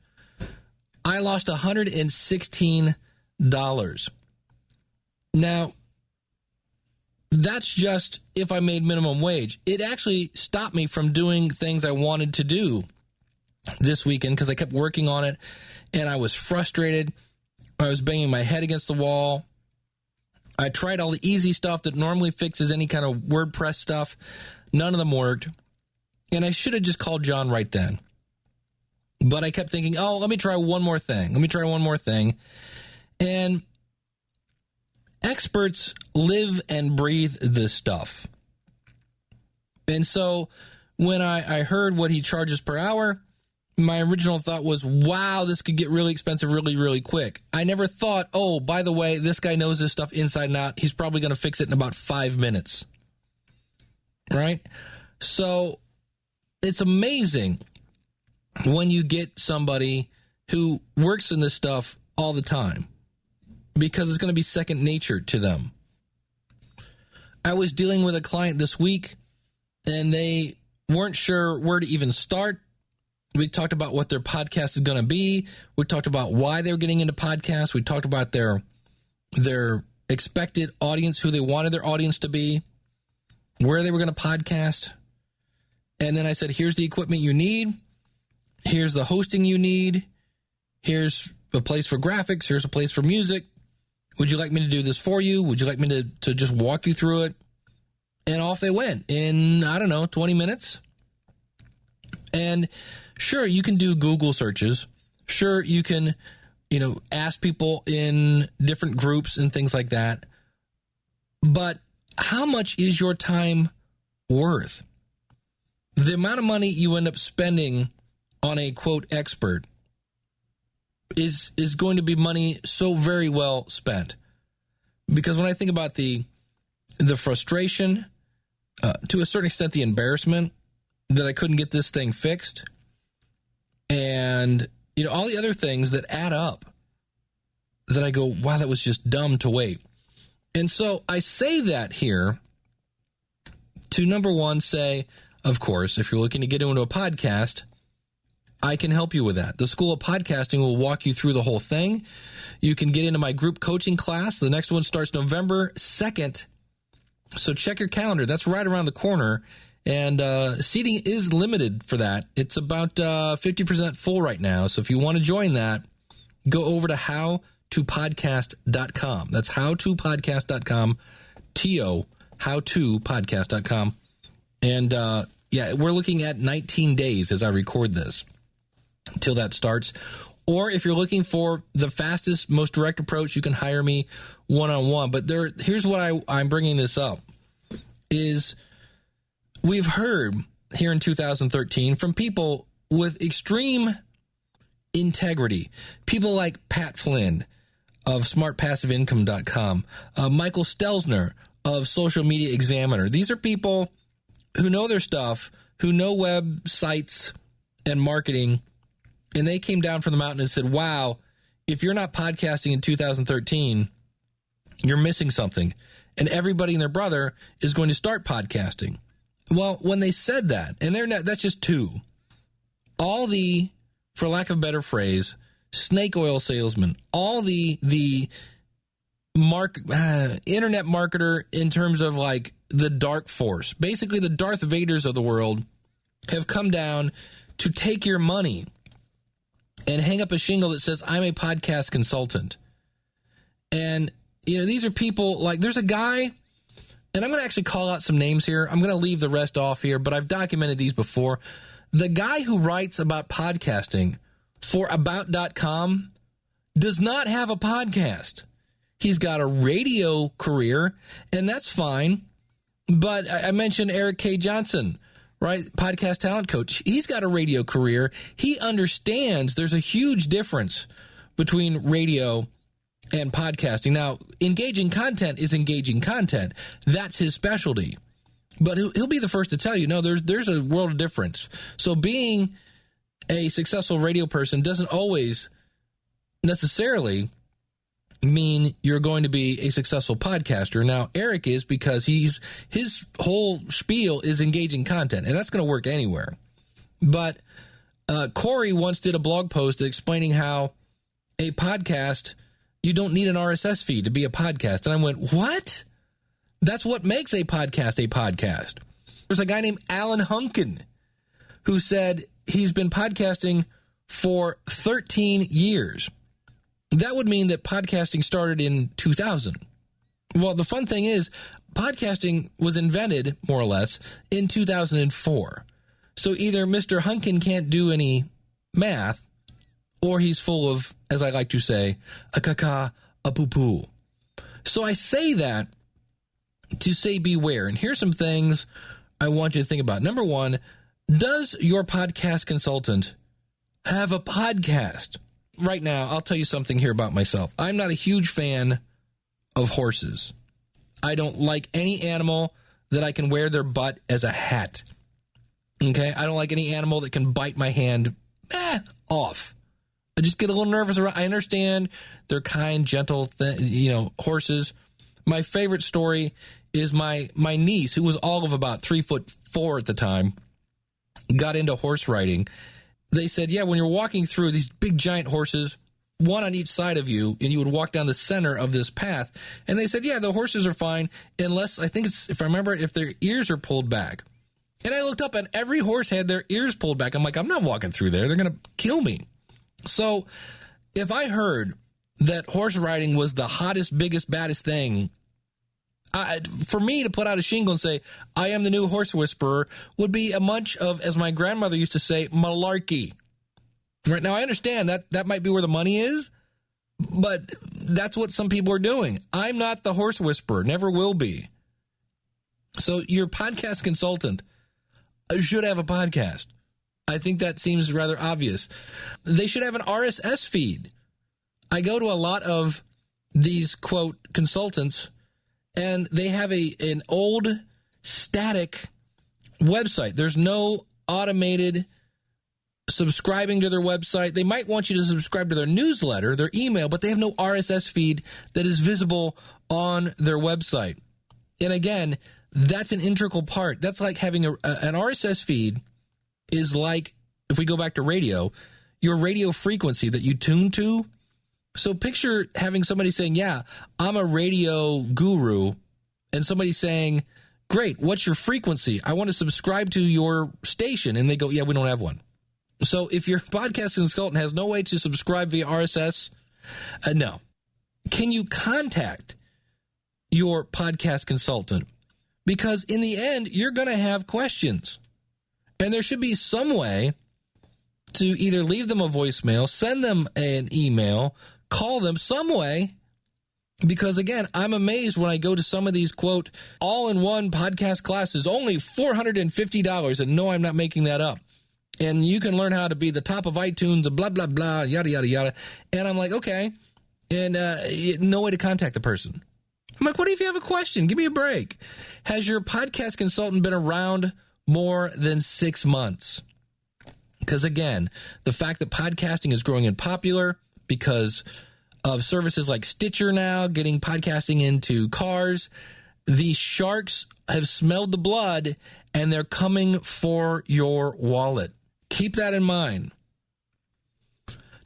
Speaker 1: I lost $116. Now, that's just if I made minimum wage. It actually stopped me from doing things I wanted to do this weekend because I kept working on it and I was frustrated. I was banging my head against the wall. I tried all the easy stuff that normally fixes any kind of WordPress stuff. None of them worked. And I should have just called John right then. But I kept thinking, let me try one more thing. And experts live and breathe this stuff. And so when I heard what he charges per hour, my original thought was, wow, this could get really expensive really, really quick. I never thought, by the way, this guy knows this stuff inside and out. He's probably going to fix it in about 5 minutes. Right? So it's amazing when you get somebody who works in this stuff all the time, because it's going to be second nature to them. I was dealing with a client this week, and they weren't sure where to even start. We talked about what their podcast is going to be. We talked about why they were getting into podcasts. We talked about their expected audience, who they wanted their audience to be, where they were going to podcast. And then I said, here's the equipment you need. Here's the hosting you need. Here's a place for graphics. Here's a place for music. Would you like me to do this for you? Would you like me to just walk you through it? And off they went in, 20 minutes. And sure, you can do Google searches. Sure, you can, ask people in different groups and things like that. But how much is your time worth? The amount of money you end up spending on a, quote, expert is going to be money so very well spent. Because when I think about the frustration, to a certain extent, the embarrassment that I couldn't get this thing fixed, and all the other things that add up, that I go, wow, that was just dumb to wait. And so I say that here to, number one, say, of course, if you're looking to get into a podcast, I can help you with that. The School of Podcasting will walk you through the whole thing. You can get into my group coaching class. The next one starts November 2nd. So check your calendar. That's right around the corner. And seating is limited for that. It's about 50% full right now. So if you want to join that, go over to howtopodcast.com. That's howtopodcast.com, howtopodcast.com. And we're looking at 19 days as I record this until that starts. Or if you're looking for the fastest, most direct approach, you can hire me one-on-one. But here's what I'm bringing this up, is we've heard here in 2013 from people with extreme integrity, people like Pat Flynn of smartpassiveincome.com, Michael Stelzner of Social Media Examiner. These are people who know their stuff, who know websites and marketing, and they came down from the mountain and said, wow, if you're not podcasting in 2013, you're missing something. And everybody and their brother is going to start podcasting. Well, when they said that, and that's just two, all the, for lack of a better phrase, snake oil salesmen, all the internet marketer in terms of like the dark force, basically the Darth Vaders of the world, have come down to take your money and hang up a shingle that says, I'm a podcast consultant. And, these are people like, there's a guy, and I'm going to actually call out some names here. I'm going to leave the rest off here, but I've documented these before. The guy who writes about podcasting for about.com does not have a podcast. He's got a radio career, and that's fine. But I mentioned Eric K. Johnson, right? Podcast talent coach. He's got a radio career. He understands there's a huge difference between radio and podcasting. Now, engaging content is engaging content. That's his specialty. But he'll be the first to tell you, no, there's a world of difference. So being a successful radio person doesn't always necessarily mean you're going to be a successful podcaster. Now, Eric is, because his whole spiel is engaging content, and that's going to work anywhere. But Corey once did a blog post explaining how a podcast, you don't need an RSS feed to be a podcast. And I went, what? That's what makes a podcast a podcast. There's a guy named Alan Hunkin who said he's been podcasting for 13 years. That would mean that podcasting started in 2000. Well, the fun thing is, podcasting was invented, more or less, in 2004. So either Mr. Hunkin can't do any math, or he's full of, as I like to say, a caca, a poo-poo. So I say that to say beware. And here's some things I want you to think about. Number one, does your podcast consultant have a podcast? Right now, I'll tell you something here about myself. I'm not a huge fan of horses. I don't like any animal that I can wear their butt as a hat. Okay? I don't like any animal that can bite my hand off. I just get a little nervous. I understand they're kind, gentle, horses. My favorite story is my niece, who was all of about 3'4" at the time, got into horse riding. They said, yeah, when you're walking through these big giant horses, one on each side of you, and you would walk down the center of this path. And they said, yeah, the horses are fine unless, I think it's, if I remember it, if their ears are pulled back. And I looked up and every horse had their ears pulled back. I'm like, I'm not walking through there. They're going to kill me. So if I heard that horse riding was the hottest, biggest, baddest thing, for me to put out a shingle and say, I am the new horse whisperer, would be a bunch of, as my grandmother used to say, malarkey. Right now, I understand that might be where the money is, but that's what some people are doing. I'm not the horse whisperer, never will be. So your podcast consultant should have a podcast. I think that seems rather obvious. They should have an RSS feed. I go to a lot of these, quote, consultants, and they have an old static website. There's no automated subscribing to their website. They might want you to subscribe to their newsletter, their email, but they have no RSS feed that is visible on their website. And again, that's an integral part. That's like having an RSS feed is like, if we go back to radio, your radio frequency that you tune to. So picture having somebody saying, yeah, I'm a radio guru, and somebody saying, great, what's your frequency? I want to subscribe to your station. And they go, yeah, we don't have one. So if your podcast consultant has no way to subscribe via RSS, no. Can you contact your podcast consultant? Because in the end, you're going to have questions. And there should be some way to either leave them a voicemail, send them an email, call them some way. Because again, I'm amazed when I go to some of these, quote, all-in-one podcast classes, only $450. And no, I'm not making that up. And you can learn how to be the top of iTunes and blah, blah, blah, yada, yada, yada. And I'm like, okay. And no way to contact the person. I'm like, what if you have a question? Give me a break. Has your podcast consultant been around more than 6 months? Because again, the fact that podcasting is growing in popular because of services like Stitcher now getting podcasting into cars, The sharks have smelled the blood, and they're coming for your wallet. Keep that in mind.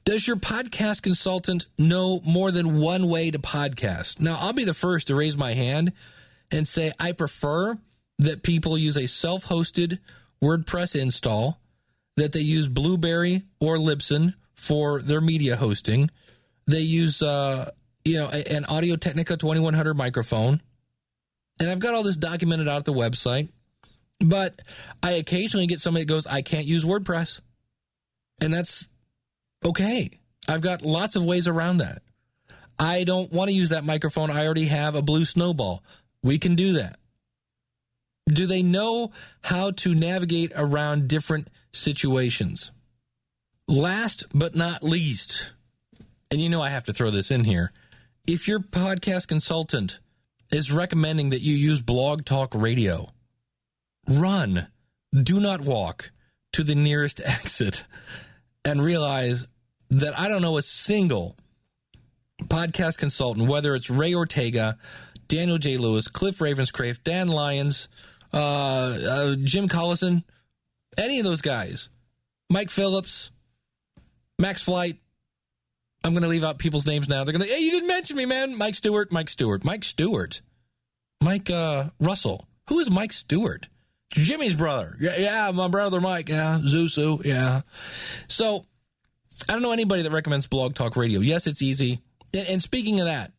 Speaker 1: Does your podcast consultant know more than one way to podcast? Now, I'll be the first to raise my hand and say I prefer that people use a self-hosted WordPress install, that they use Blueberry or Libsyn for their media hosting. They use an Audio-Technica 2100 microphone. And I've got all this documented out at the website. But I occasionally get somebody that goes, I can't use WordPress. And that's okay. I've got lots of ways around that. I don't want to use that microphone. I already have a Blue Snowball. We can do that. Do they know how to navigate around different situations? Last but not least, and you know I have to throw this in here, if your podcast consultant is recommending that you use Blog Talk Radio, run, do not walk to the nearest exit and realize that I don't know a single podcast consultant, whether it's Ray Ortega, Daniel J. Lewis, Cliff Ravenscraft, Dan Lyons, Jim Collison, any of those guys, Mike Phillips, Max Flight. I'm going to leave out people's names now. They're going to, hey, you didn't mention me, man. Mike Stewart. Mike Russell. Who is Mike Stewart? Jimmy's brother. Yeah, my brother Mike. Yeah, Zusu. Yeah. So I don't know anybody that recommends Blog Talk Radio. Yes, it's easy. And speaking of that,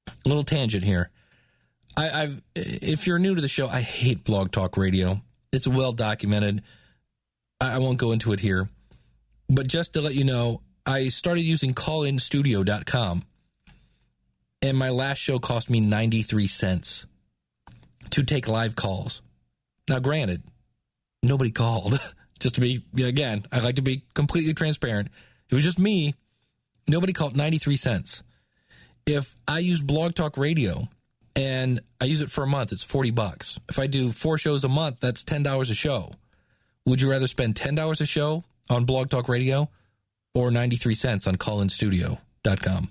Speaker 1: a little tangent here. If you're new to the show, I hate Blog Talk Radio. It's well documented. I won't go into it here. But just to let you know, I started using callinstudio.com, and my last show cost me 93 cents to take live calls. Now, granted, nobody called. Just to be, again, I like to be completely transparent. It was just me. Nobody called. 93 cents. If I use Blog Talk Radio and I use it for a month, it's $40. If I do 4 shows a month, that's $10 a show. Would you rather spend $10 a show on Blog Talk Radio or 93 cents on callinstudio.com?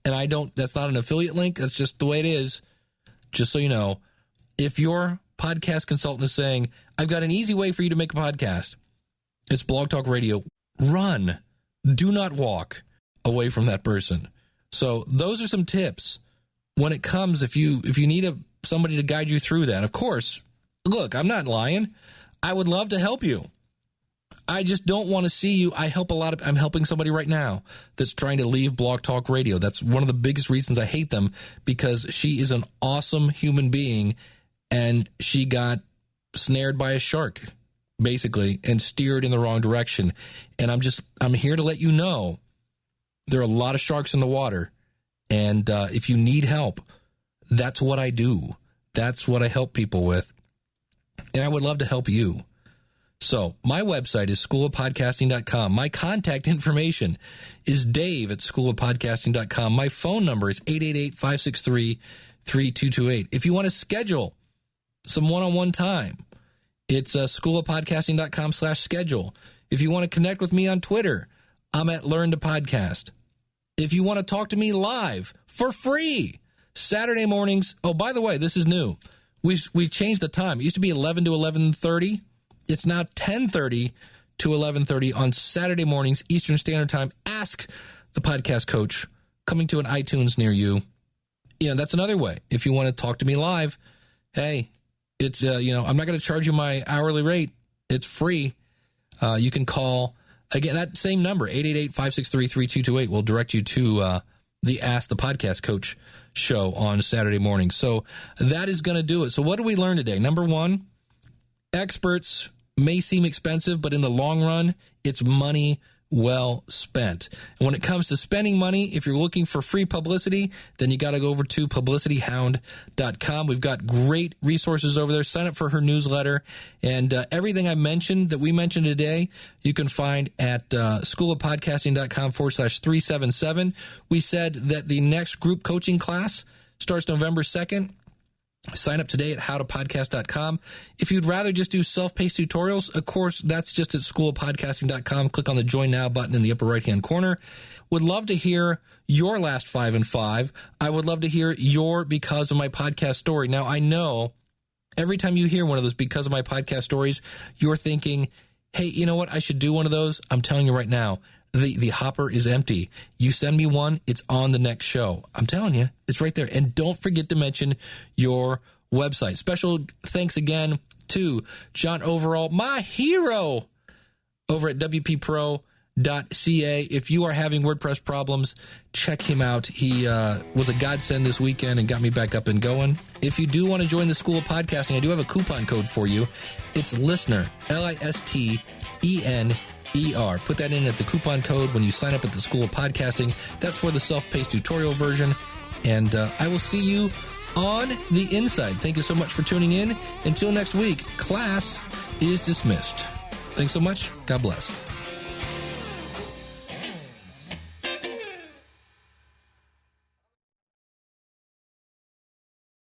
Speaker 1: And that's not an affiliate link. That's just the way it is. Just so you know, if your podcast consultant is saying, I've got an easy way for you to make a podcast, it's Blog Talk Radio. Run. Do not walk away from that person. So those are some tips when it comes, if you need somebody to guide you through that. Of course, look, I'm not lying. I would love to help you. I just don't want to see you. I'm helping somebody right now that's trying to leave Blog Talk Radio. That's one of the biggest reasons I hate them, because she is an awesome human being and she got snared by a shark, basically, and steered in the wrong direction. And I'm here to let you know there are a lot of sharks in the water. And if you need help, that's what I do. That's what I help people with. And I would love to help you. So my website is schoolofpodcasting.com. My contact information is dave@schoolofpodcasting.com. My phone number is 888-563-3228. If you want to schedule some one-on-one time, it's schoolofpodcasting.com/schedule. If you want to connect with me on Twitter, I'm at Learn to Podcast. If you want to talk to me live for free, Saturday mornings. Oh, by the way, this is new. We changed the time. It used to be 11 to 11:30. It's now 10:30 to 11:30 on Saturday mornings, Eastern Standard Time. Ask the Podcast Coach, coming to an iTunes near you. That's another way. If you want to talk to me live, hey, it's, I'm not going to charge you my hourly rate. It's free. You can call, again, that same number, 888-563-3228 will direct you to the Ask the Podcast Coach show on Saturday morning. So that is going to do it. So what did we learn today? Number one, experts may seem expensive, but in the long run, it's money well spent. And when it comes to spending money, if you're looking for free publicity, then you got to go over to publicityhound.com. We've got great resources over there. Sign up for her newsletter. And everything I mentioned that we mentioned today, you can find at schoolofpodcasting.com/377. We said that the next group coaching class starts November 2nd. Sign up today at howtopodcast.com. If you'd rather just do self-paced tutorials, of course, that's just at schoolofpodcasting.com. Click on the Join Now button in the upper right-hand corner. Would love to hear your last 5 and 5. I would love to hear your Because of My Podcast story. Now, I know every time you hear one of those Because of My Podcast stories, you're thinking, hey, you know what? I should do one of those. I'm telling you right now, the hopper is empty. You send me one, it's on the next show. I'm telling you, it's right there. And don't forget to mention your website. Special thanks again to John Overall, my hero, over at wppro.ca. If you are having WordPress problems, check him out. He was a godsend this weekend and got me back up and going. If you do want to join the School of Podcasting, I do have a coupon code for you. It's LISTENER, LISTENER. Put that in at the coupon code when you sign up at the School of Podcasting. That's for the self-paced tutorial version. And I will see you on the inside. Thank you so much for tuning in. Until next week, class is dismissed. Thanks so much. God bless.